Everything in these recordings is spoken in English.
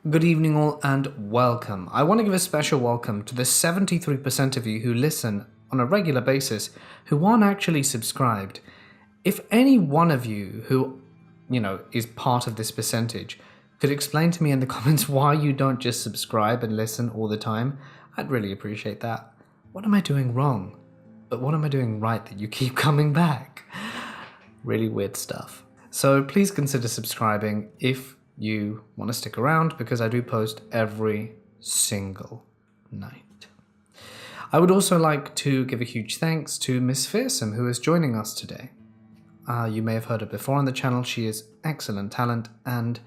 Good evening, all, and welcome. I want to give a special welcome to the 73% of you who listen on a regular basis who aren't actually subscribed. If any one of you who, is part of this percentage could explain to me in the comments why you don't just subscribe and listen all the time, I'd really appreciate that. What am I doing wrong? But what am I doing right that you keep coming back? Really weird stuff. So please consider subscribing if you want to stick around, because I do post every single night. I would also like to give a huge thanks to Miss Fearsome, who is joining us today. You may have heard her before on the channel. She is excellent talent, and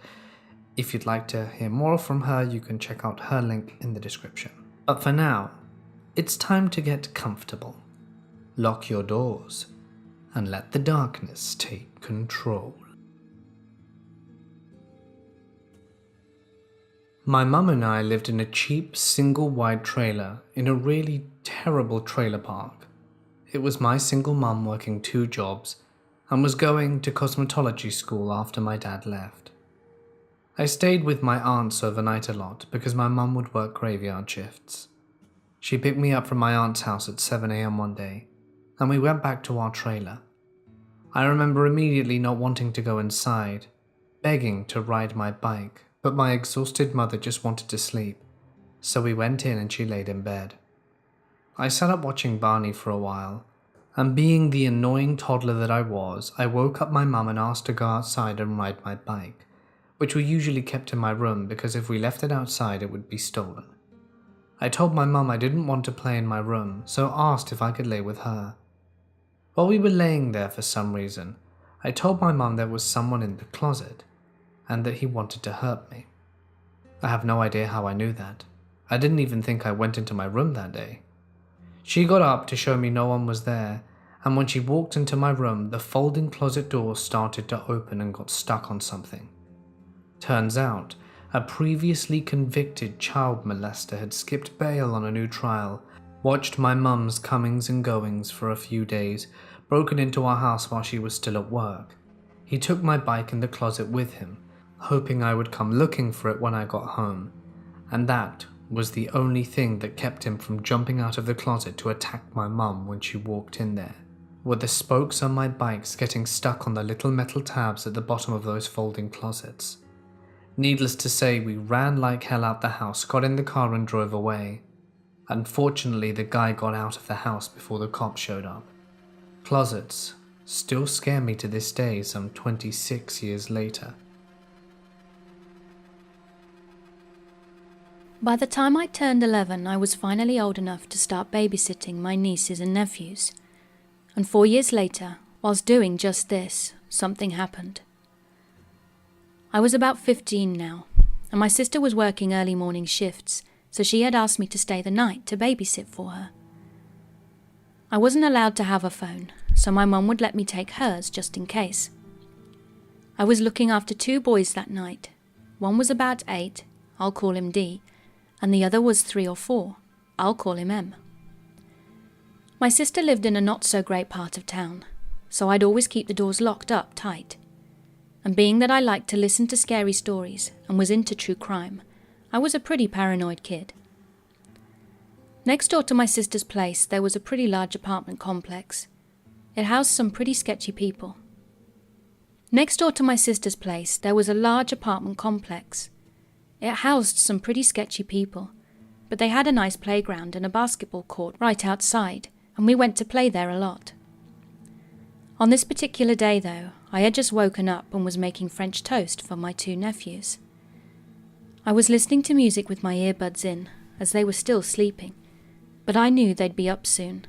if you'd like to hear more from her, you can check out her link in the description. But for now, it's time to get comfortable. Lock your doors and let the darkness take control. My mum and I lived in a cheap single-wide trailer in a really terrible trailer park. It was my single mum working 2 jobs and was going to cosmetology school after my dad left. I stayed with my aunts overnight a lot because my mum would work graveyard shifts. She picked me up from my aunt's house at 7 a.m. one day, and we went back to our trailer. I remember immediately not wanting to go inside, begging to ride my bike, but my exhausted mother just wanted to sleep, so we went in and she laid in bed. I sat up watching Barney for a while, and being the annoying toddler that I was, I woke up my mum and asked to go outside and ride my bike, which we usually kept in my room because if we left it outside it would be stolen. I told my mum I didn't want to play in my room, so asked if I could lay with her. While we were laying there for some reason, I told my mum there was someone in the closet, and that he wanted to hurt me. I have no idea how I knew that. I didn't even think I went into my room that day. She got up to show me no one was there, and when she walked into my room, the folding closet door started to open and got stuck on something. Turns out, a previously convicted child molester had skipped bail on a new trial, watched my mum's comings and goings for a few days, broken into our house while she was still at work. He took my bike in the closet with him, hoping I would come looking for it when I got home, and that was the only thing that kept him from jumping out of the closet to attack my mum when she walked in there, with the spokes on my bikes getting stuck on the little metal tabs at the bottom of those folding closets. Needless to say, we ran like hell out the house, got in the car and drove away. Unfortunately, the guy got out of the house before the cops showed up. Closets still scare me to this day, some 26 years later. By the time I turned 11, I was finally old enough to start babysitting my nieces and nephews. And 4 years later, whilst doing just this, something happened. I was about 15 now, and my sister was working early morning shifts, so she had asked me to stay the night to babysit for her. I wasn't allowed to have a phone, so my mum would let me take hers just in case. I was looking after 2 boys that night. One was about 8, I'll call him D, and the other was 3 or 4, I'll call him M. My sister lived in a not-so-great part of town, so I'd always keep the doors locked up tight. And being that I liked to listen to scary stories and was into true crime, I was a pretty paranoid kid. Next door to my sister's place, there was a pretty large apartment complex. It housed some pretty sketchy people. It housed some pretty sketchy people, but they had a nice playground and a basketball court right outside, and we went to play there a lot. On this particular day, though, I had just woken up and was making French toast for my 2 nephews. I was listening to music with my earbuds in, as they were still sleeping, but I knew they'd be up soon.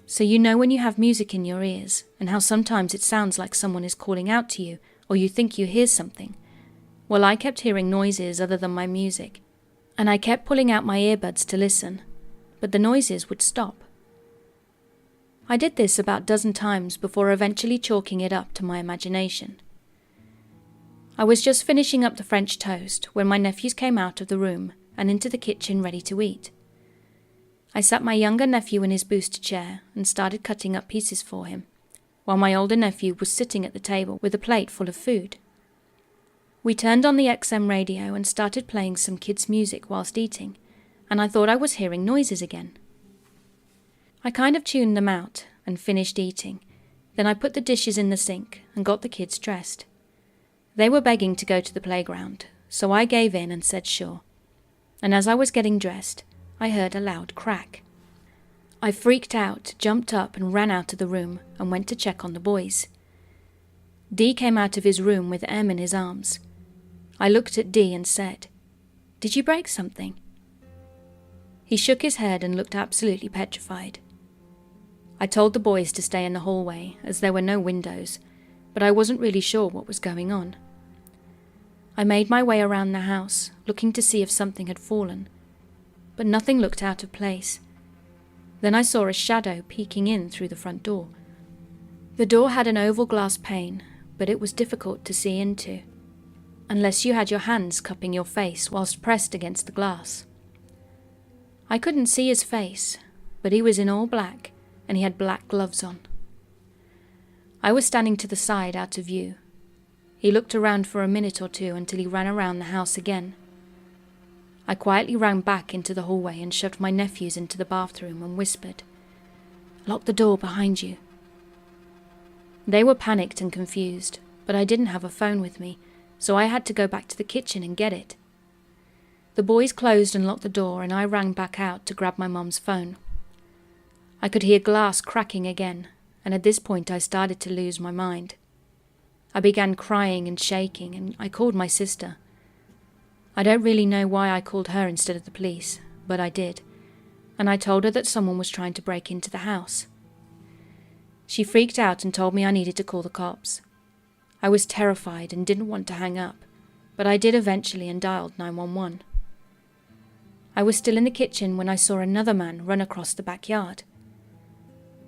So you know when you have music in your ears, and how sometimes it sounds like someone is calling out to you, or you think you hear something. Well, I kept hearing noises other than my music, and I kept pulling out my earbuds to listen, but the noises would stop. I did this about a dozen times before eventually chalking it up to my imagination. I was just finishing up the French toast when my nephews came out of the room and into the kitchen ready to eat. I sat my younger nephew in his booster chair and started cutting up pieces for him, while my older nephew was sitting at the table with a plate full of food. We turned on the XM radio and started playing some kids' music whilst eating, and I thought I was hearing noises again. I kind of tuned them out and finished eating. Then I put the dishes in the sink and got the kids dressed. They were begging to go to the playground, so I gave in and said sure. And as I was getting dressed, I heard a loud crack. I freaked out, jumped up and ran out of the room and went to check on the boys. Dee came out of his room with Em in his arms. I looked at Dee and said, "Did you break something?" He shook his head and looked absolutely petrified. I told the boys to stay in the hallway as there were no windows, but I wasn't really sure what was going on. I made my way around the house, looking to see if something had fallen, but nothing looked out of place. Then I saw a shadow peeking in through the front door. The door had an oval glass pane, but it was difficult to see into, unless you had your hands cupping your face whilst pressed against the glass. I couldn't see his face, but he was in all black, and he had black gloves on. I was standing to the side out of view. He looked around for a minute or two until he ran around the house again. I quietly ran back into the hallway and shoved my nephews into the bathroom and whispered, "Lock the door behind you." They were panicked and confused, but I didn't have a phone with me, so I had to go back to the kitchen and get it. The boys closed and locked the door, and I ran back out to grab my mum's phone. I could hear glass cracking again, and at this point I started to lose my mind. I began crying and shaking, and I called my sister. I don't really know why I called her instead of the police, but I did, and I told her that someone was trying to break into the house. She freaked out and told me I needed to call the cops. I was terrified and didn't want to hang up, but I did eventually and dialed 911. I was still in the kitchen when I saw another man run across the backyard.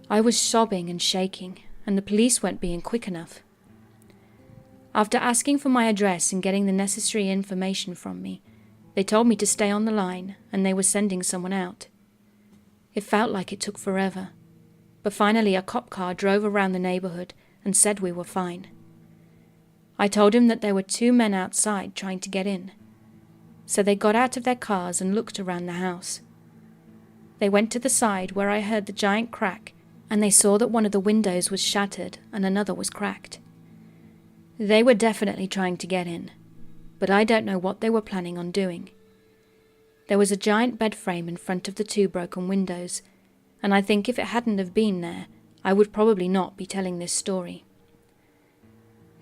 I was sobbing and shaking, and the police weren't being quick enough. After asking for my address and getting the necessary information from me, they told me to stay on the line and they were sending someone out. It felt like it took forever, but finally a cop car drove around the neighborhood and said we were fine. I told him that there were 2 men outside trying to get in, so they got out of their cars and looked around the house. They went to the side where I heard the giant crack, and they saw that one of the windows was shattered and another was cracked. They were definitely trying to get in, but I don't know what they were planning on doing. There was a giant bed frame in front of the 2 broken windows, and I think if it hadn't have been there, I would probably not be telling this story.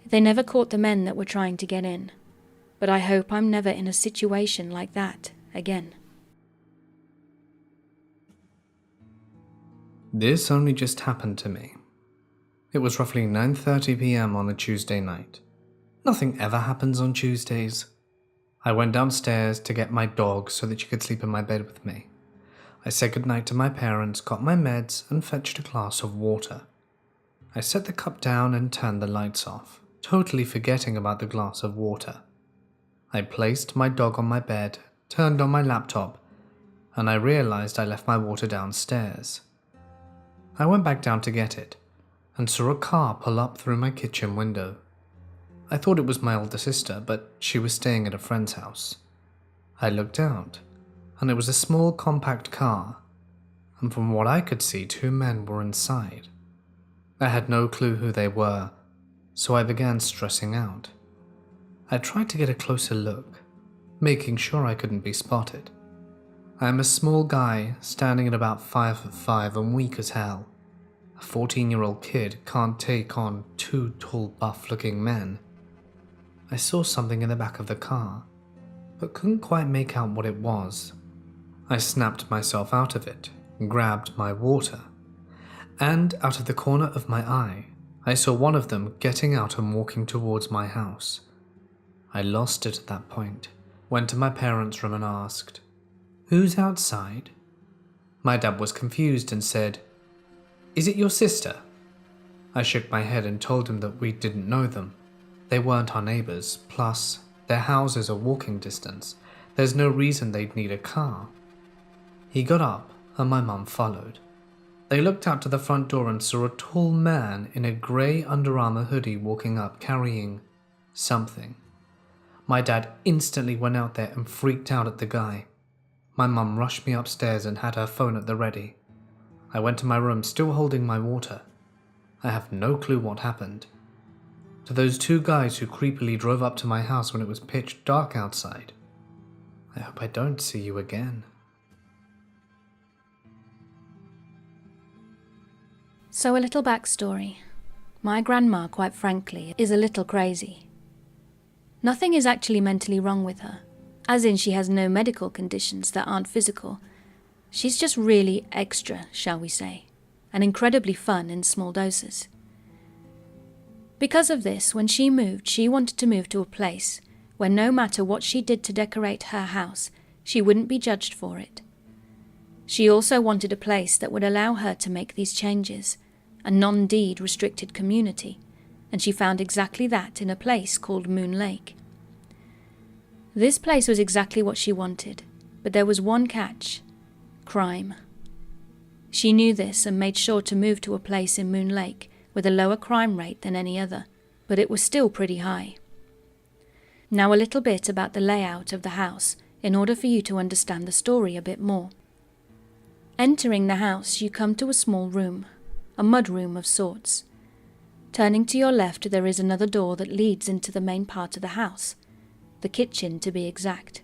They never caught the men that were trying to get in, but I hope I'm never in a situation like that again. This only just happened to me. It was roughly 9:30 p.m. on a Tuesday night. Nothing ever happens on Tuesdays. I went downstairs to get my dog so that she could sleep in my bed with me. I said goodnight to my parents, got my meds, and fetched a glass of water. I set the cup down and turned the lights off, totally forgetting about the glass of water. I placed my dog on my bed, turned on my laptop, and I realized I left my water downstairs. I went back down to get it, and saw a car pull up through my kitchen window. I thought it was my older sister, but she was staying at a friend's house. I looked out, and it was a small compact car, and from what I could see 2 men were inside. I had no clue who they were, so I began stressing out. I tried to get a closer look, making sure I couldn't be spotted. I am a small guy, standing at about 5'5" and weak as hell. A 14-year-old kid can't take on 2 tall, buff-looking men. I saw something in the back of the car, but couldn't quite make out what it was. I snapped myself out of it, grabbed my water, and out of the corner of my eye, I saw one of them getting out and walking towards my house. I lost it at that point, went to my parents' room and asked, "Who's outside?" My dad was confused and said, "Is it your sister?" I shook my head and told him that we didn't know them. They weren't our neighbors, plus their houses are walking distance. There's no reason they'd need a car. He got up and my mum followed. They looked out to the front door and saw a tall man in a grey Under Armour hoodie walking up carrying something. My dad instantly went out there and freaked out at the guy. My mum rushed me upstairs and had her phone at the ready. I went to my room still holding my water. I have no clue what happened. To those two guys who creepily drove up to my house when it was pitch dark outside, I hope I don't see you again. So a little backstory. My grandma, quite frankly, is a little crazy. Nothing is actually mentally wrong with her, as in she has no medical conditions that aren't physical. She's just really extra, shall we say, and incredibly fun in small doses. Because of this, when she moved, she wanted to move to a place where no matter what she did to decorate her house, she wouldn't be judged for it. She also wanted a place that would allow her to make these changes, a non-deed restricted community, and she found exactly that in a place called Moon Lake. This place was exactly what she wanted, but there was one catch: crime. She knew this and made sure to move to a place in Moon Lake with a lower crime rate than any other, but it was still pretty high. Now a little bit about the layout of the house in order for you to understand the story a bit more. Entering the house, you come to a small room, a mudroom of sorts. Turning to your left, there is another door that leads into the main part of the house, the kitchen to be exact.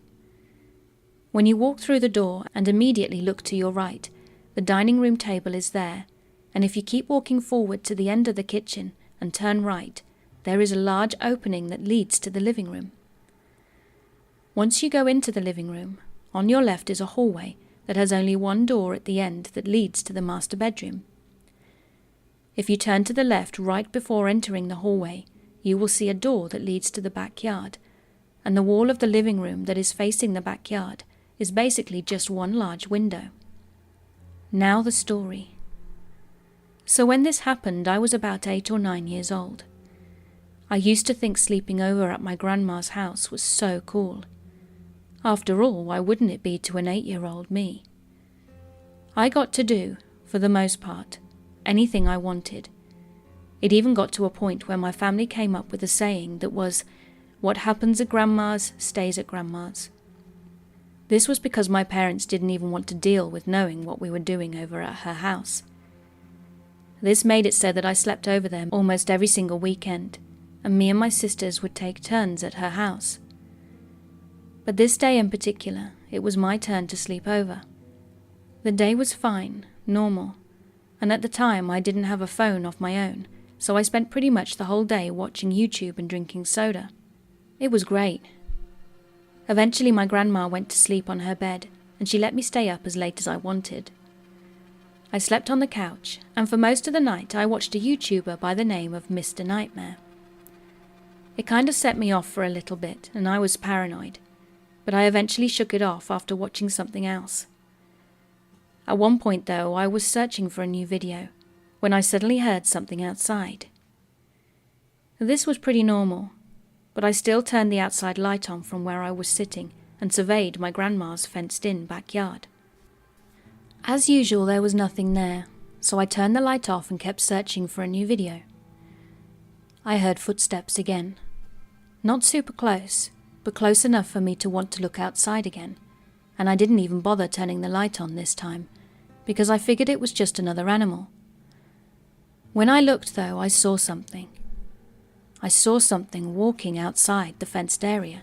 When you walk through the door and immediately look to your right, the dining room table is there, and if you keep walking forward to the end of the kitchen and turn right, there is a large opening that leads to the living room. Once you go into the living room, on your left is a hallway that has only one door at the end that leads to the master bedroom. If you turn to the left right before entering the hallway, you will see a door that leads to the backyard, and the wall of the living room that is facing the backyard is basically just one large window. Now the story. So when this happened, I was about 8 or 9 years old. I used to think sleeping over at my grandma's house was so cool. After all, why wouldn't it be to an 8-year-old me? I got to do, for the most part, anything I wanted. It even got to a point where my family came up with a saying that was, "What happens at grandma's stays at grandma's." This was because my parents didn't even want to deal with knowing what we were doing over at her house. This made it so that I slept over there almost every single weekend, and me and my sisters would take turns at her house. But this day in particular, it was my turn to sleep over. The day was fine, normal, and at the time I didn't have a phone of my own, so I spent pretty much the whole day watching YouTube and drinking soda. It was great. Eventually my grandma went to sleep on her bed, and she let me stay up as late as I wanted. I slept on the couch, and for most of the night I watched a YouTuber by the name of Mr. Nightmare. It kind of set me off for a little bit, and I was paranoid, but I eventually shook it off after watching something else. At one point though, I was searching for a new video, when I suddenly heard something outside. This was pretty normal, but I still turned the outside light on from where I was sitting and surveyed my grandma's fenced-in backyard. As usual, there was nothing there, so I turned the light off and kept searching for a new video. I heard footsteps again. Not super close, but close enough for me to want to look outside again, and I didn't even bother turning the light on this time, because I figured it was just another animal. When I looked though, I saw something. I saw something walking outside the fenced area.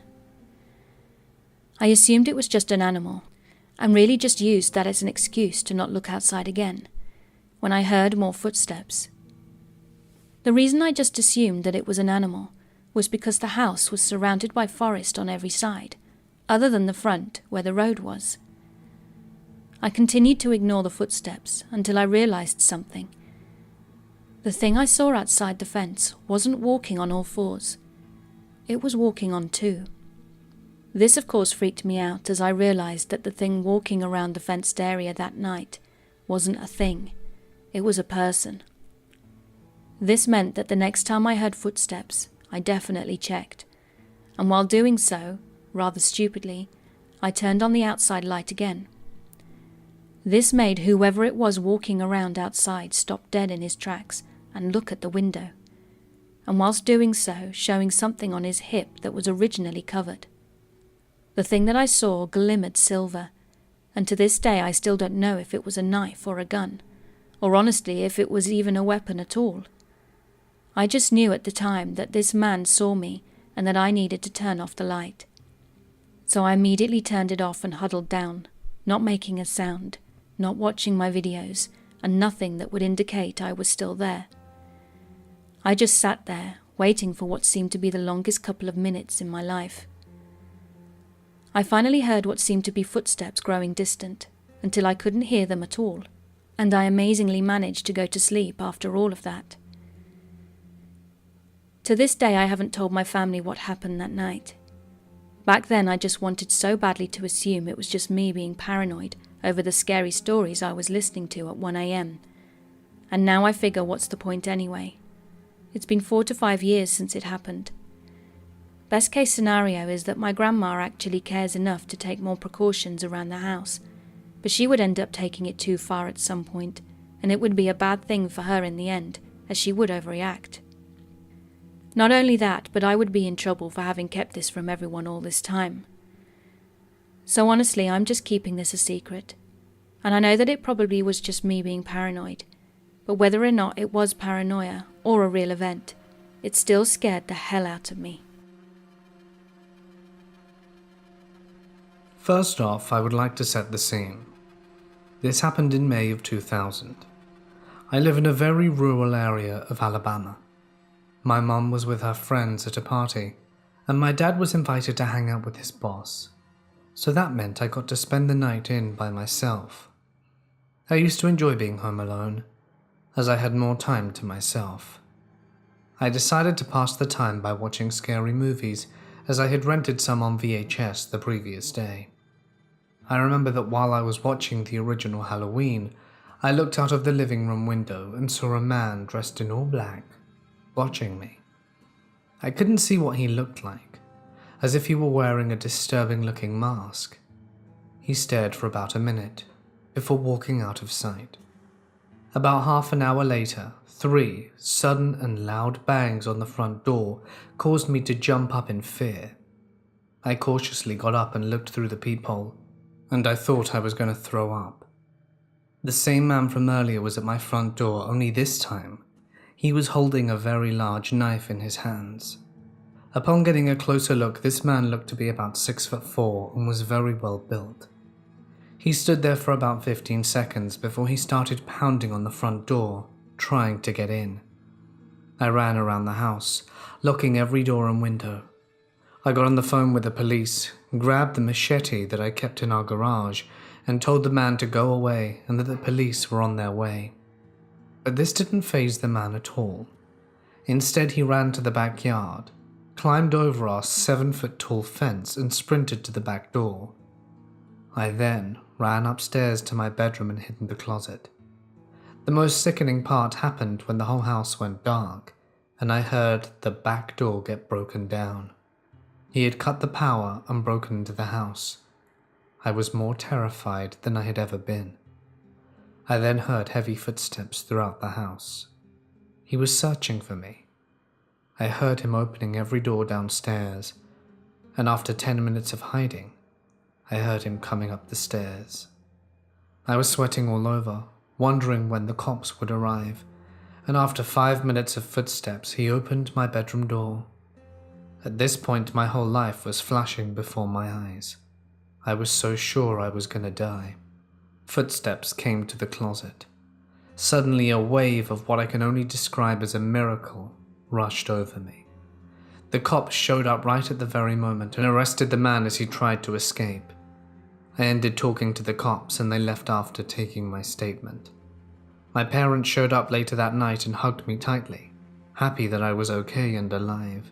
I assumed it was just an animal, and really just used that as an excuse to not look outside again, when I heard more footsteps. The reason I just assumed that it was an animal was because the house was surrounded by forest on every side, other than the front where the road was. I continued to ignore the footsteps until I realized something. The thing I saw outside the fence wasn't walking on all fours. It was walking on two. This of course freaked me out as I realized that the thing walking around the fenced area that night wasn't a thing. It was a person. This meant that the next time I heard footsteps, I definitely checked, and while doing so, rather stupidly, I turned on the outside light again. This made whoever it was walking around outside stop dead in his tracks and look at the window. and whilst doing so, showing something on his hip that was originally covered. The thing that I saw glimmered silver, and to this day I still don't know if it was a knife or a gun, or honestly if it was even a weapon at all. I just knew at the time that this man saw me and that I needed to turn off the light. So I immediately turned it off and huddled down, not making a sound, not watching my videos, and nothing that would indicate I was still there. I just sat there, waiting for what seemed to be the longest couple of minutes in my life. I finally heard what seemed to be footsteps growing distant, until I couldn't hear them at all, and I amazingly managed to go to sleep after all of that. To this day I haven't told my family what happened that night. Back then I just wanted so badly to assume it was just me being paranoid over the scary stories I was listening to at 1 a.m. And now I figure what's the point anyway? It's been 4 to 5 years since it happened. Best case scenario is that my grandma actually cares enough to take more precautions around the house, but she would end up taking it too far at some point, and it would be a bad thing for her in the end, as she would overreact. Not only that, but I would be in trouble for having kept this from everyone all this time. So honestly, I'm just keeping this a secret. And I know that it probably was just me being paranoid, but whether or not it was paranoia or a real event, it still scared the hell out of me. First off, I would like to set the scene. This happened in May of 2000. I live in a very rural area of Alabama. My mum was with her friends at a party, and my dad was invited to hang out with his boss. So that meant I got to spend the night in by myself. I used to enjoy being home alone, as I had more time to myself. I decided to pass the time by watching scary movies, as I had rented some on VHS the previous day. I remember that while I was watching the original Halloween, I looked out of the living room window and saw a man dressed in all black, watching me. I couldn't see what he looked like, as if he were wearing a disturbing-looking mask. He stared for about a minute, before walking out of sight. About half an hour later, 3 sudden and loud bangs on the front door caused me to jump up in fear. I cautiously got up and looked through the peephole, and I thought I was going to throw up. The same man from earlier was at my front door, only this time he was holding a very large knife in his hands. Upon getting a closer look, this man looked to be about 6'4" and was very well built. He stood there for about 15 seconds before he started pounding on the front door, trying to get in. I ran around the house, locking every door and window. I got on the phone with the police, grabbed the machete that I kept in our garage, and told the man to go away and that the police were on their way. But this didn't faze the man at all. Instead, he ran to the backyard, climbed over our 7-foot-tall fence and sprinted to the back door. I then ran upstairs to my bedroom and hid in the closet. The most sickening part happened when the whole house went dark, and I heard the back door get broken down. He had cut the power and broken into the house. I was more terrified than I had ever been. I then heard heavy footsteps throughout the house. He was searching for me. I heard him opening every door downstairs, and after 10 minutes of hiding, I heard him coming up the stairs. I was sweating all over, wondering when the cops would arrive, and after 5 minutes of footsteps, he opened my bedroom door. At this point, my whole life was flashing before my eyes. I was so sure I was gonna die. Footsteps came to the closet. Suddenly, a wave of what I can only describe as a miracle rushed over me. The cops showed up right at the very moment and arrested the man as he tried to escape. I ended talking to the cops and they left after taking my statement. My parents showed up later that night and hugged me tightly, happy that I was okay and alive.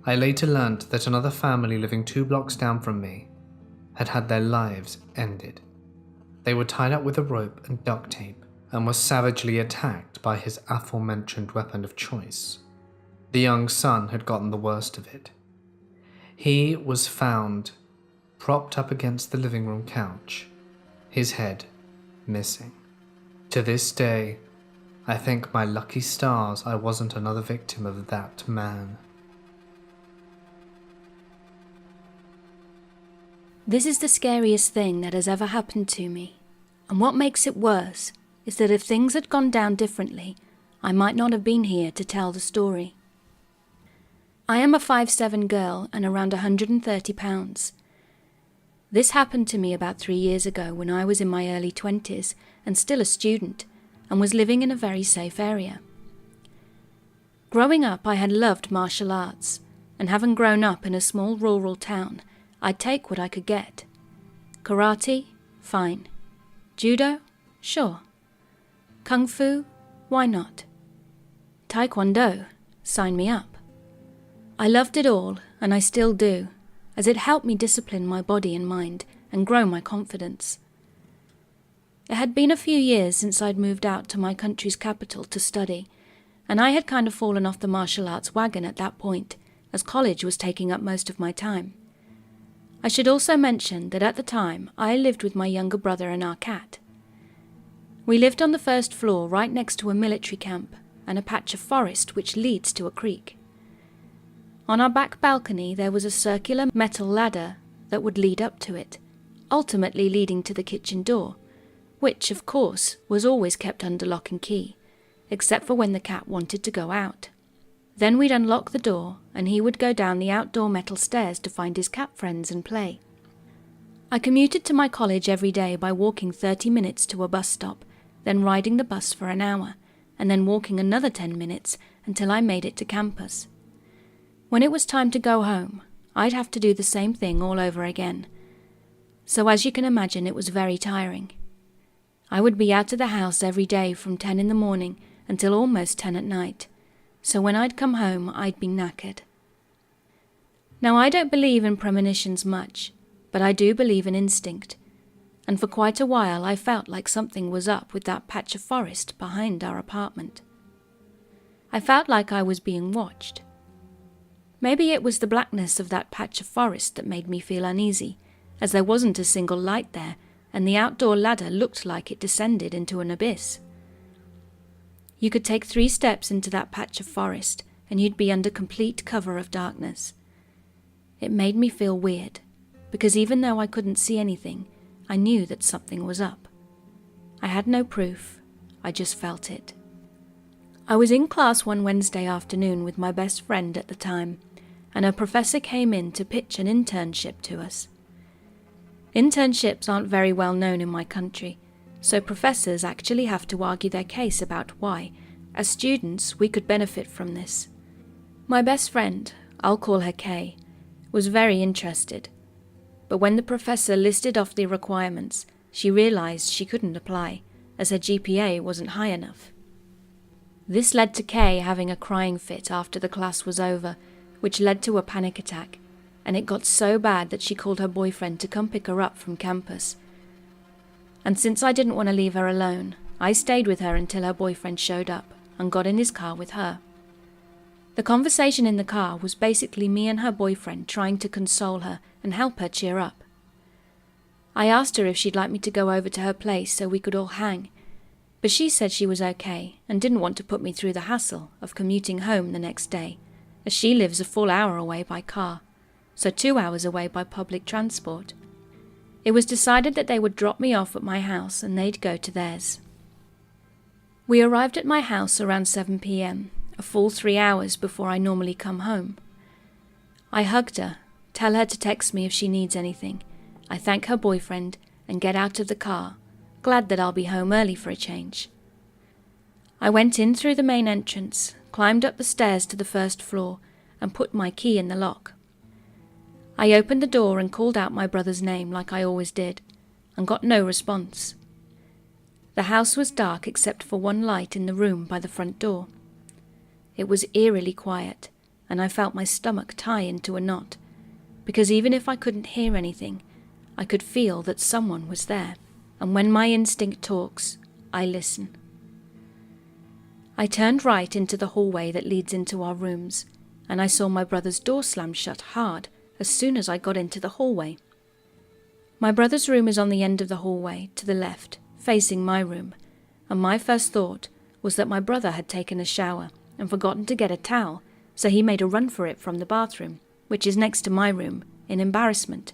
I later learned that another family living 2 blocks down from me had had their lives ended. They were tied up with a rope and duct tape and were savagely attacked by his aforementioned weapon of choice. The young son had gotten the worst of it. He was found propped up against the living room couch, his head missing. To this day, I thank my lucky stars I wasn't another victim of that man. This is the scariest thing that has ever happened to me, and what makes it worse is that if things had gone down differently, I might not have been here to tell the story. I am a 5'7" girl and around 130 pounds. This happened to me about 3 years ago when I was in my early 20s and still a student, and was living in a very safe area. Growing up, I had loved martial arts, and having grown up in a small rural town, I'd take what I could get. Karate? Fine. Judo? Sure. Kung Fu? Why not? Taekwondo? Sign me up. I loved it all, and I still do, as it helped me discipline my body and mind and grow my confidence. It had been a few years since I'd moved out to my country's capital to study, and I had kind of fallen off the martial arts wagon at that point, as college was taking up most of my time. I should also mention that at the time I lived with my younger brother and our cat. We lived on the first floor right next to a military camp and a patch of forest which leads to a creek. On our back balcony there was a circular metal ladder that would lead up to it, ultimately leading to the kitchen door, which, of course, was always kept under lock and key, except for when the cat wanted to go out. Then we'd unlock the door, and he would go down the outdoor metal stairs to find his cat friends and play. I commuted to my college every day by walking 30 minutes to a bus stop, then riding the bus for an hour, and then walking another 10 minutes until I made it to campus. When it was time to go home, I'd have to do the same thing all over again. So as you can imagine, it was very tiring. I would be out of the house every day from 10 in the morning until almost 10 at night, so when I'd come home I'd be knackered. Now I don't believe in premonitions much, but I do believe in instinct, and for quite a while I felt like something was up with that patch of forest behind our apartment. I felt like I was being watched. Maybe it was the blackness of that patch of forest that made me feel uneasy, as there wasn't a single light there, and the outdoor ladder looked like it descended into an abyss. You could take 3 steps into that patch of forest, and you'd be under complete cover of darkness. It made me feel weird, because even though I couldn't see anything, I knew that something was up. I had no proof, I just felt it. I was in class one Wednesday afternoon with my best friend at the time, and a professor came in to pitch an internship to us. Internships aren't very well known in my country, so professors actually have to argue their case about why, as students, we could benefit from this. My best friend, I'll call her Kay, was very interested, but when the professor listed off the requirements, she realized she couldn't apply, as her GPA wasn't high enough. This led to Kay having a crying fit after the class was over, which led to a panic attack, and it got so bad that she called her boyfriend to come pick her up from campus. And since I didn't want to leave her alone, I stayed with her until her boyfriend showed up and got in his car with her. The conversation in the car was basically me and her boyfriend trying to console her and help her cheer up. I asked her if she'd like me to go over to her place so we could all hang, but she said she was okay and didn't want to put me through the hassle of commuting home the next day, as she lives a full hour away by car, so 2 hours away by public transport. It was decided that they would drop me off at my house and they'd go to theirs. We arrived at my house around 7 p.m, a full 3 hours before I normally come home. I hugged her, tell her to text me if she needs anything. I thank her boyfriend and get out of the car, glad that I'll be home early for a change. I went in through the main entrance, climbed up the stairs to the first floor, and put my key in the lock. I opened the door and called out my brother's name like I always did, and got no response. The house was dark except for one light in the room by the front door. It was eerily quiet, and I felt my stomach tie into a knot, because even if I couldn't hear anything, I could feel that someone was there, and when my instinct talks, I listen. I turned right into the hallway that leads into our rooms, and I saw my brother's door slam shut hard as soon as I got into the hallway. My brother's room is on the end of the hallway, to the left, facing my room, and my first thought was that my brother had taken a shower and forgotten to get a towel, so he made a run for it from the bathroom, which is next to my room, in embarrassment.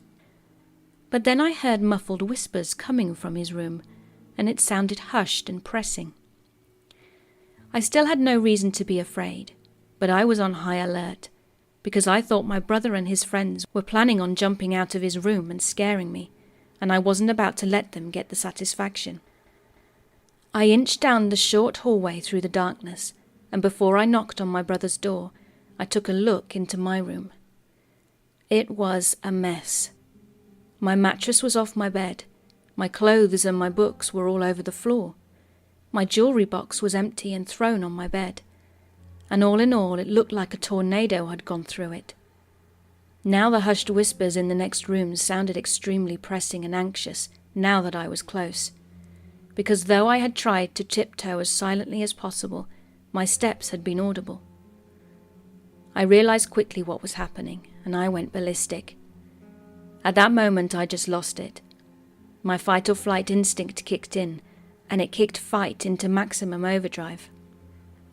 But then I heard muffled whispers coming from his room, and it sounded hushed and pressing. I still had no reason to be afraid, but I was on high alert, because I thought my brother and his friends were planning on jumping out of his room and scaring me, and I wasn't about to let them get the satisfaction. I inched down the short hallway through the darkness, and before I knocked on my brother's door, I took a look into my room. It was a mess. My mattress was off my bed, my clothes and my books were all over the floor. My jewellery box was empty and thrown on my bed, and all in all it looked like a tornado had gone through it. Now the hushed whispers in the next room sounded extremely pressing and anxious now that I was close, because though I had tried to tiptoe as silently as possible, my steps had been audible. I realized quickly what was happening, and I went ballistic. At that moment I just lost it. My fight or flight instinct kicked in, and it kicked fight into maximum overdrive.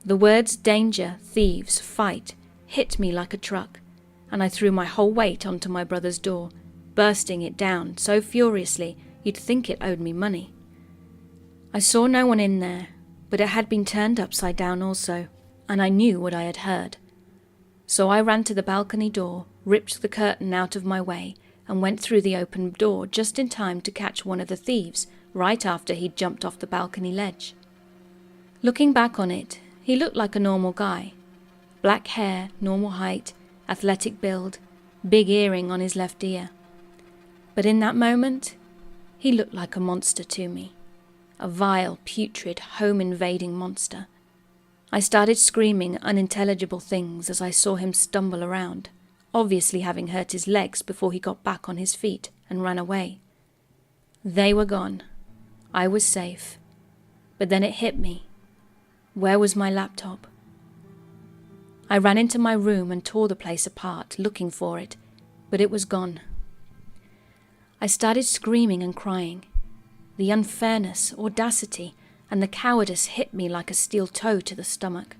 The words danger, thieves, fight hit me like a truck, and I threw my whole weight onto my brother's door, bursting it down so furiously you'd think it owed me money. I saw no one in there, but it had been turned upside down also, and I knew what I had heard. So I ran to the balcony door, ripped the curtain out of my way, and went through the open door just in time to catch one of the thieves right after he'd jumped off the balcony ledge. Looking back on it, he looked like a normal guy. Black hair, normal height, athletic build, big earring on his left ear. But in that moment, he looked like a monster to me. A vile, putrid, home-invading monster. I started screaming unintelligible things as I saw him stumble around, obviously having hurt his legs before he got back on his feet and ran away. They were gone. I was safe. But then it hit me. Where was my laptop? I ran into my room and tore the place apart, looking for it, but it was gone. I started screaming and crying. The unfairness, audacity, and the cowardice hit me like a steel toe to the stomach.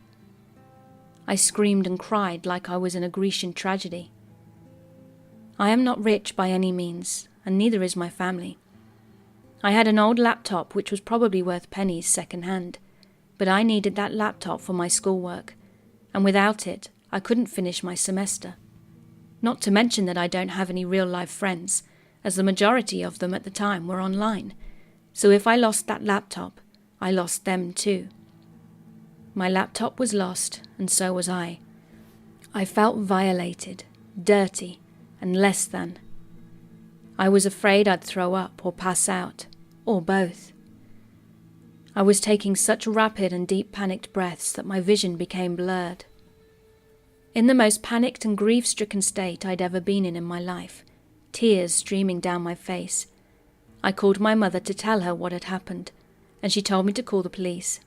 I screamed and cried like I was in a Grecian tragedy. I am not rich by any means, and neither is my family. I had an old laptop which was probably worth pennies second-hand, but I needed that laptop for my schoolwork, and without it, I couldn't finish my semester. Not to mention that I don't have any real-life friends, as the majority of them at the time were online, so if I lost that laptop, I lost them too. My laptop was lost, and so was I. I felt violated, dirty, and less than. I was afraid I'd throw up or pass out, or both. I was taking such rapid and deep panicked breaths that my vision became blurred. In the most panicked and grief-stricken state I'd ever been in my life, tears streaming down my face, I called my mother to tell her what had happened, and she told me to call the police.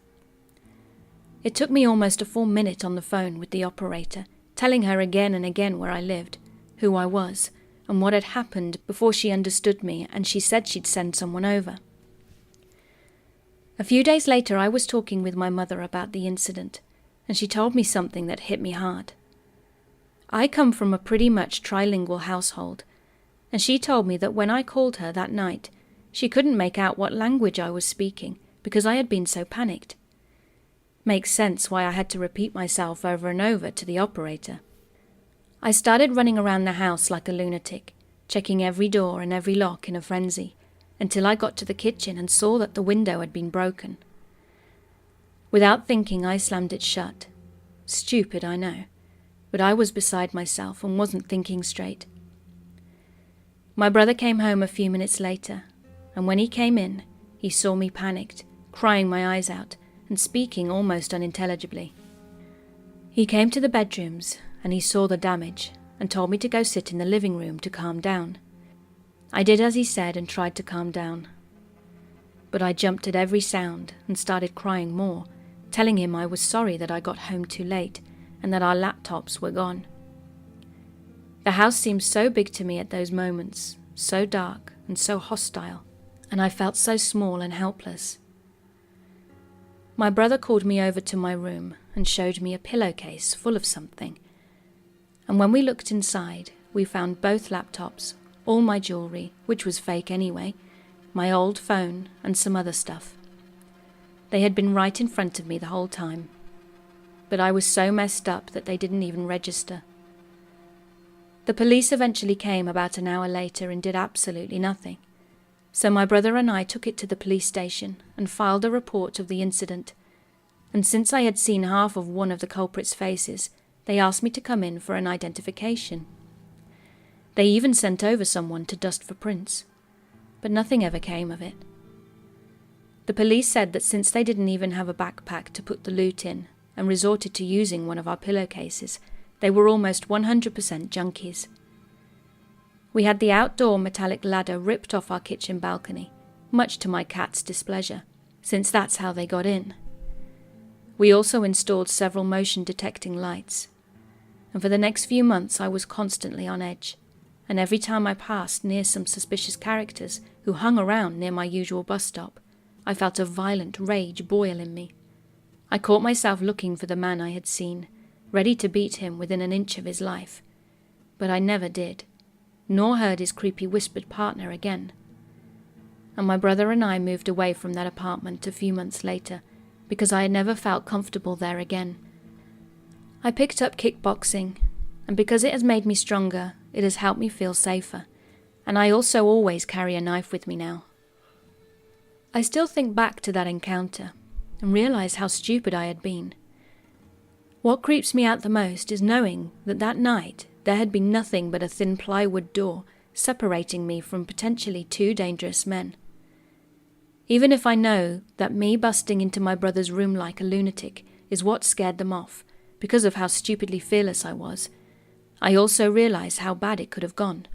It took me almost a full minute on the phone with the operator, telling her again and again where I lived, who I was, and what had happened before she understood me, and she said she'd send someone over. A few days later I was talking with my mother about the incident, and she told me something that hit me hard. I come from a pretty much trilingual household, and she told me that when I called her that night, she couldn't make out what language I was speaking because I had been so panicked. Makes sense why I had to repeat myself over and over to the operator. I started running around the house like a lunatic, checking every door and every lock in a frenzy, until I got to the kitchen and saw that the window had been broken. Without thinking, I slammed it shut. Stupid, I know, but I was beside myself and wasn't thinking straight. My brother came home a few minutes later, and when he came in, he saw me panicked, crying my eyes out, and speaking almost unintelligibly. He came to the bedrooms, and he saw the damage, and told me to go sit in the living room to calm down. I did as he said and tried to calm down. But I jumped at every sound and started crying more, telling him I was sorry that I got home too late, and that our laptops were gone. The house seemed so big to me at those moments, so dark and so hostile, and I felt so small and helpless. My brother called me over to my room and showed me a pillowcase full of something. And when we looked inside, we found both laptops, all my jewellery, which was fake anyway, my old phone, and some other stuff. They had been right in front of me the whole time. But I was so messed up that they didn't even register. The police eventually came about an hour later and did absolutely nothing. So my brother and I took it to the police station and filed a report of the incident. And since I had seen half of one of the culprits' faces, they asked me to come in for an identification. They even sent over someone to dust for prints. But nothing ever came of it. The police said that since they didn't even have a backpack to put the loot in and resorted to using one of our pillowcases, they were almost 100% junkies. We had the outdoor metallic ladder ripped off our kitchen balcony, much to my cat's displeasure, since that's how they got in. We also installed several motion detecting lights. And for the next few months I was constantly on edge, and every time I passed near some suspicious characters who hung around near my usual bus stop, I felt a violent rage boil in me. I caught myself looking for the man I had seen, ready to beat him within an inch of his life. But I never did, nor heard his creepy whispered partner again. And my brother and I moved away from that apartment a few months later, because I had never felt comfortable there again. I picked up kickboxing, and because it has made me stronger, it has helped me feel safer, and I also always carry a knife with me now. I still think back to that encounter and realize how stupid I had been. What creeps me out the most is knowing that that night there had been nothing but a thin plywood door separating me from potentially two dangerous men. Even if I know that me busting into my brother's room like a lunatic is what scared them off, because of how stupidly fearless I was, I also realize how bad it could have gone.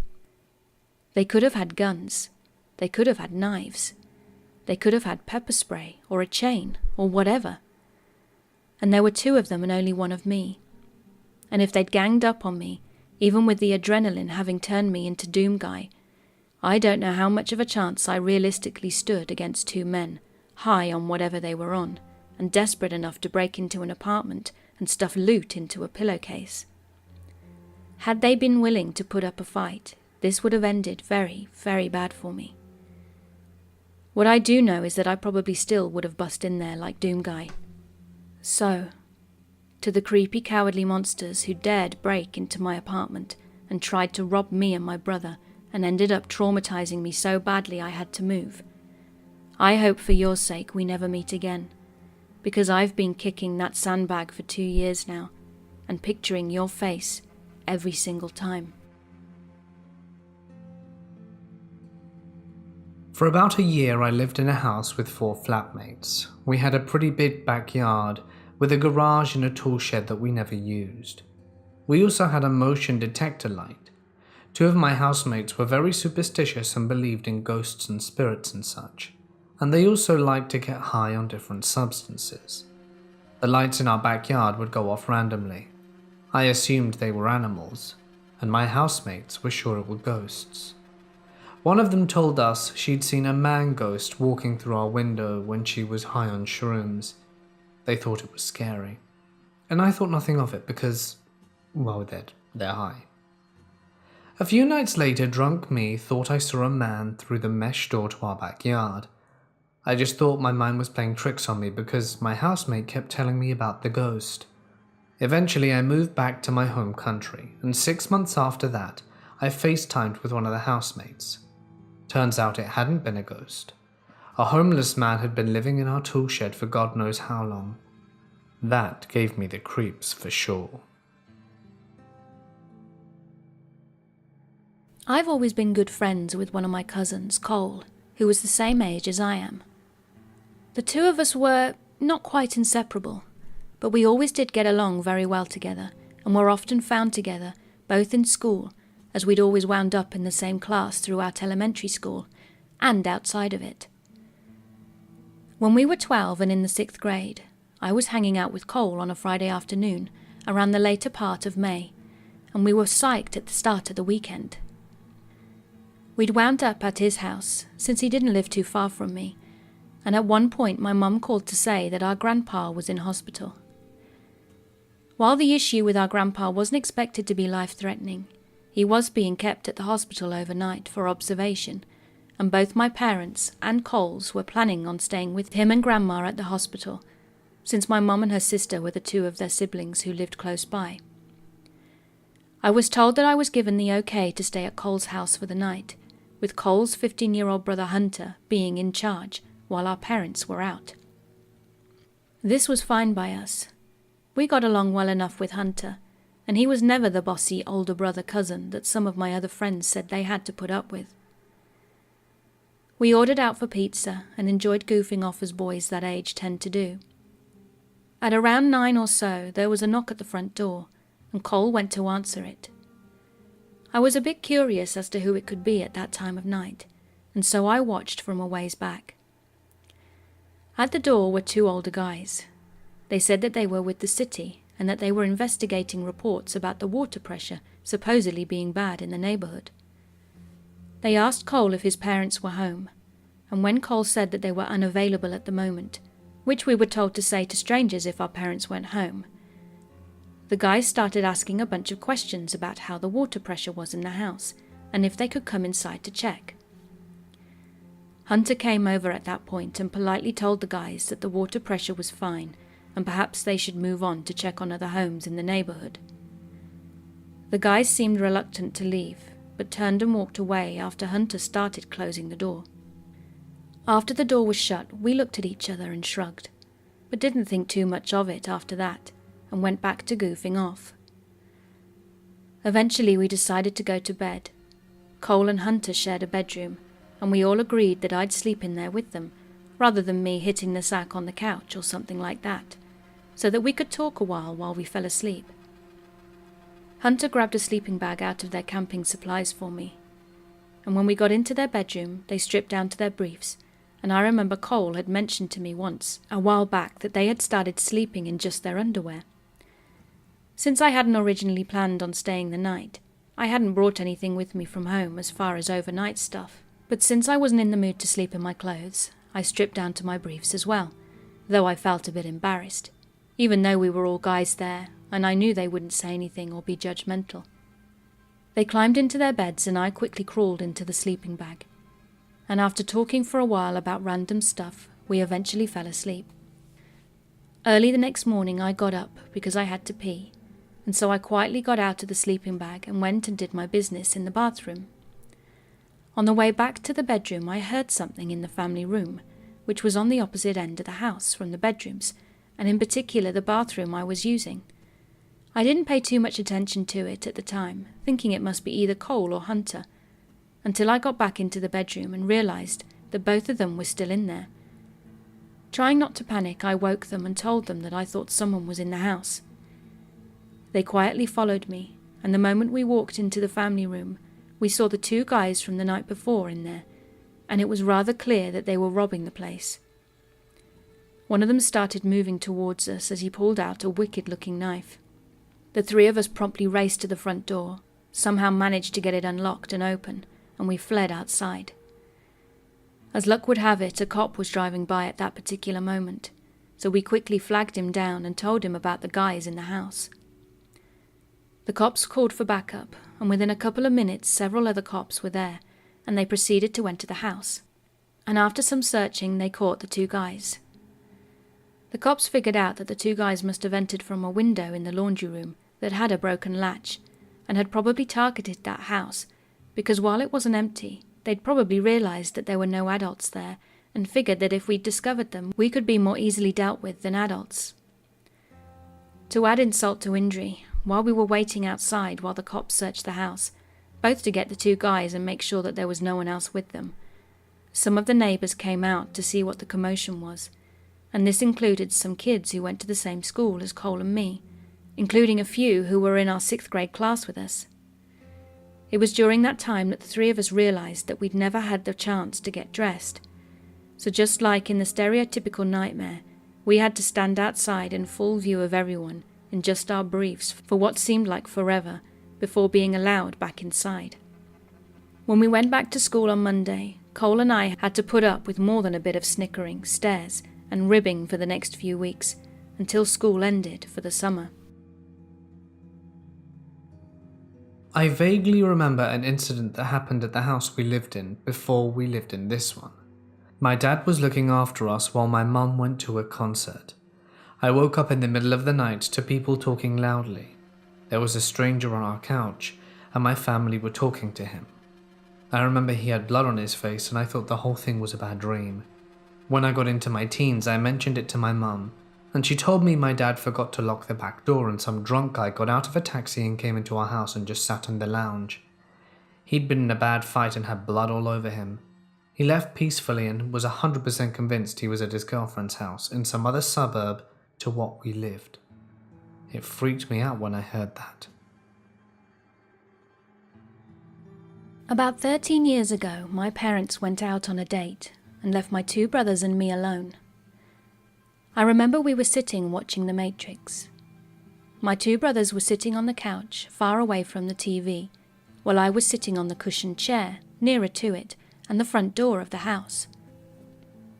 They could have had guns. They could have had knives. They could have had pepper spray or a chain or whatever. And there were two of them and only one of me. And if they'd ganged up on me, even with the adrenaline having turned me into Doom Guy, I don't know how much of a chance I realistically stood against two men, high on whatever they were on, and desperate enough to break into an apartment and stuff loot into a pillowcase. Had they been willing to put up a fight, this would have ended very, very bad for me. What I do know is that I probably still would have bust in there like Doom Guy. So, to the creepy cowardly monsters who dared break into my apartment and tried to rob me and my brother and ended up traumatizing me so badly I had to move, I hope for your sake we never meet again, because I've been kicking that sandbag for 2 years now and picturing your face every single time. For about a year, I lived in a house with 4 flatmates. We had a pretty big backyard with a garage and a tool shed that we never used. We also had a motion detector light. 2 of my housemates were very superstitious and believed in ghosts and spirits and such, and they also liked to get high on different substances. The lights in our backyard would go off randomly. I assumed they were animals, and my housemates were sure it were ghosts. One of them told us she'd seen a man ghost walking through our window when she was high on shrooms. They thought it was scary, and I thought nothing of it because, well, they're high. A few nights later, drunk me thought I saw a man through the mesh door to our backyard. I just thought my mind was playing tricks on me because my housemate kept telling me about the ghost. Eventually, I moved back to my home country, and 6 months after that, I FaceTimed with one of the housemates. Turns out it hadn't been a ghost. A homeless man had been living in our tool shed for God knows how long. That gave me the creeps for sure. I've always been good friends with one of my cousins, Cole, who was the same age as I am. The two of us were not quite inseparable, but we always did get along very well together and were often found together, both in school, as we'd always wound up in the same class throughout elementary school, and outside of it. When we were 12 and in the 6th grade, I was hanging out with Cole on a Friday afternoon around the later part of May, and we were psyched at the start of the weekend. We'd wound up at his house, since he didn't live too far from me, and at one point my mum called to say that our grandpa was in hospital. While the issue with our grandpa wasn't expected to be life-threatening, he was being kept at the hospital overnight for observation, and both my parents and Coles were planning on staying with him and Grandma at the hospital, since my mum and her sister were the two of their siblings who lived close by. I was told that I was given the okay to stay at Cole's house for the night, with Cole's 15-year-old brother Hunter being in charge while our parents were out. This was fine by us. We got along well enough with Hunter, and he was never the bossy older brother cousin that some of my other friends said they had to put up with. We ordered out for pizza and enjoyed goofing off as boys that age tend to do. At around 9 or so, there was a knock at the front door, and Cole went to answer it. I was a bit curious as to who it could be at that time of night, and so I watched from a ways back. At the door were two older guys. They said that they were with the city and that they were investigating reports about the water pressure supposedly being bad in the neighborhood. They asked Cole if his parents were home, and when Cole said that they were unavailable at the moment, which we were told to say to strangers if our parents weren't home, the guys started asking a bunch of questions about how the water pressure was in the house and if they could come inside to check. Hunter came over at that point and politely told the guys that the water pressure was fine and perhaps they should move on to check on other homes in the neighborhood. The guys seemed reluctant to leave, but turned and walked away after Hunter started closing the door. After the door was shut, we looked at each other and shrugged, but didn't think too much of it after that, and went back to goofing off. Eventually we decided to go to bed. Cole and Hunter shared a bedroom, and we all agreed that I'd sleep in there with them, rather than me hitting the sack on the couch or something like that, so that we could talk a while we fell asleep. Hunter grabbed a sleeping bag out of their camping supplies for me, and when we got into their bedroom, they stripped down to their briefs, and I remember Cole had mentioned to me once, a while back, that they had started sleeping in just their underwear. Since I hadn't originally planned on staying the night, I hadn't brought anything with me from home as far as overnight stuff, but since I wasn't in the mood to sleep in my clothes, I stripped down to my briefs as well, though I felt a bit embarrassed, even though we were all guys there, and I knew they wouldn't say anything or be judgmental. They climbed into their beds and I quickly crawled into the sleeping bag, and after talking for a while about random stuff, we eventually fell asleep. Early the next morning I got up because I had to pee, and so I quietly got out of the sleeping bag and went and did my business in the bathroom. On the way back to the bedroom I heard something in the family room, which was on the opposite end of the house from the bedrooms, and in particular the bathroom I was using. I didn't pay too much attention to it at the time, thinking it must be either Cole or Hunter, until I got back into the bedroom and realized that both of them were still in there. Trying not to panic, I woke them and told them that I thought someone was in the house. They quietly followed me, and the moment we walked into the family room, we saw the two guys from the night before in there, and it was rather clear that they were robbing the place. One of them started moving towards us as he pulled out a wicked-looking knife. The three of us promptly raced to the front door, somehow managed to get it unlocked and open, and we fled outside. As luck would have it, a cop was driving by at that particular moment, so we quickly flagged him down and told him about the guys in the house. The cops called for backup, and within a couple of minutes several other cops were there, and they proceeded to enter the house. And after some searching, they caught the two guys. The cops figured out that the two guys must have entered from a window in the laundry room that had a broken latch, and had probably targeted that house, because while it wasn't empty, they'd probably realized that there were no adults there, and figured that if we'd discovered them, we could be more easily dealt with than adults. To add insult to injury, while we were waiting outside while the cops searched the house, both to get the two guys and make sure that there was no one else with them, some of the neighbors came out to see what the commotion was, and this included some kids who went to the same school as Cole and me, including a few who were in our 6th grade class with us. It was during that time that the three of us realized that we'd never had the chance to get dressed. So just like in the stereotypical nightmare, we had to stand outside in full view of everyone in just our briefs for what seemed like forever before being allowed back inside. When we went back to school on Monday, Cole and I had to put up with more than a bit of snickering, stares, and ribbing for the next few weeks, until school ended for the summer. I vaguely remember an incident that happened at the house we lived in before we lived in this one. My dad was looking after us while my mum went to a concert. I woke up in the middle of the night to people talking loudly. There was a stranger on our couch, and my family were talking to him. I remember he had blood on his face, and I thought the whole thing was a bad dream. When I got into my teens, I mentioned it to my mum, and she told me my dad forgot to lock the back door and some drunk guy got out of a taxi and came into our house and just sat in the lounge. He'd been in a bad fight and had blood all over him. He left peacefully and was 100% convinced he was at his girlfriend's house in some other suburb to what we lived. It freaked me out when I heard that. About 13 years ago, my parents went out on a date and left my 2 brothers and me alone. I remember we were sitting watching The Matrix. My 2 brothers were sitting on the couch, far away from the TV, while I was sitting on the cushioned chair, nearer to it, and the front door of the house.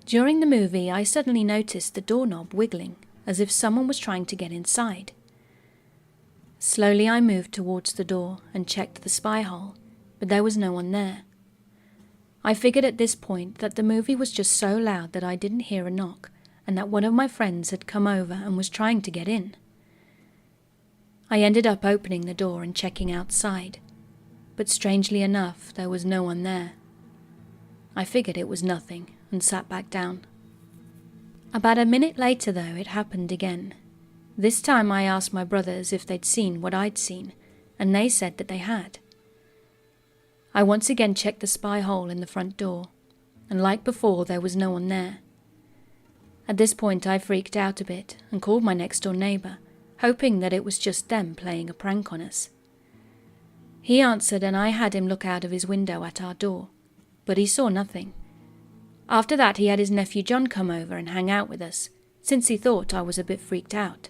During the movie, I suddenly noticed the doorknob wiggling, as if someone was trying to get inside. Slowly I moved towards the door and checked the spy hole, but there was no one there. I figured at this point that the movie was just so loud that I didn't hear a knock, and that one of my friends had come over and was trying to get in. I ended up opening the door and checking outside, but strangely enough, there was no one there. I figured it was nothing and sat back down. About a minute later, though, it happened again. This time I asked my brothers if they'd seen what I'd seen, and they said that they had. I once again checked the spy hole in the front door, and like before, there was no one there. At this point, I freaked out a bit and called my next-door neighbour, hoping that it was just them playing a prank on us. He answered, and I had him look out of his window at our door, but he saw nothing. After that, he had his nephew John come over and hang out with us, since he thought I was a bit freaked out.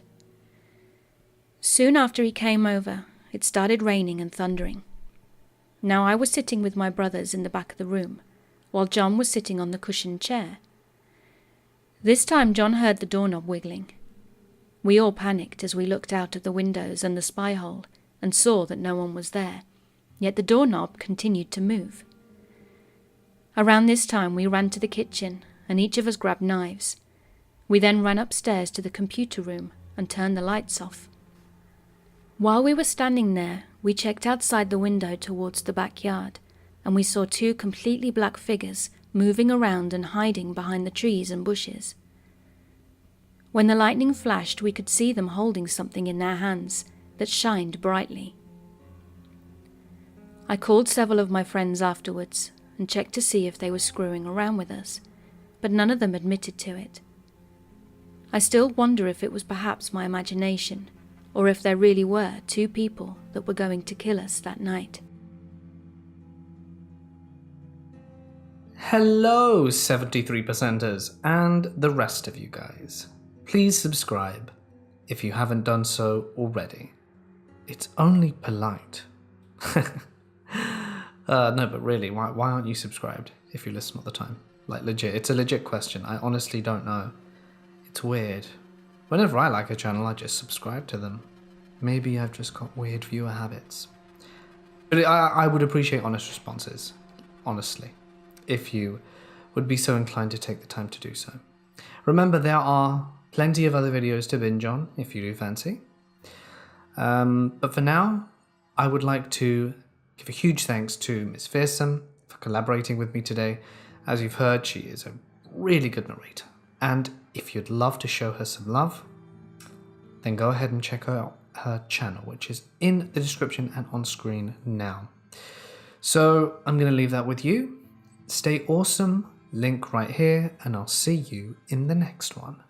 Soon after he came over, it started raining and thundering. Now I was sitting with my brothers in the back of the room, while John was sitting on the cushioned chair. This time John heard the doorknob wiggling. We all panicked as we looked out of the windows and the spy hole and saw that no one was there, yet the doorknob continued to move. Around this time we ran to the kitchen and each of us grabbed knives. We then ran upstairs to the computer room and turned the lights off. While we were standing there, we checked outside the window towards the backyard, and we saw 2 completely black figures moving around and hiding behind the trees and bushes. When the lightning flashed, we could see them holding something in their hands that shined brightly. I called several of my friends afterwards and checked to see if they were screwing around with us, but none of them admitted to it. I still wonder if it was perhaps my imagination, or if there really were 2 people that were going to kill us that night. Hello, 73%ers, and the rest of you guys. Please subscribe if you haven't done so already. It's only polite. No, but really, why aren't you subscribed if you listen all the time? Like, legit, it's a legit question. I honestly don't know. It's weird. Whenever I like a channel, I just subscribe to them. Maybe I've just got weird viewer habits. But I would appreciate honest responses, honestly, if you would be so inclined to take the time to do so. Remember, there are plenty of other videos to binge on if you do fancy. But for now, I would like to give a huge thanks to Miss Fearsome for collaborating with me today. As you've heard, she is a really good narrator. And if you'd love to show her some love, then go ahead and check out her channel, which is in the description and on screen now. So I'm going to leave that with you. Stay awesome, link right here, and I'll see you in the next one.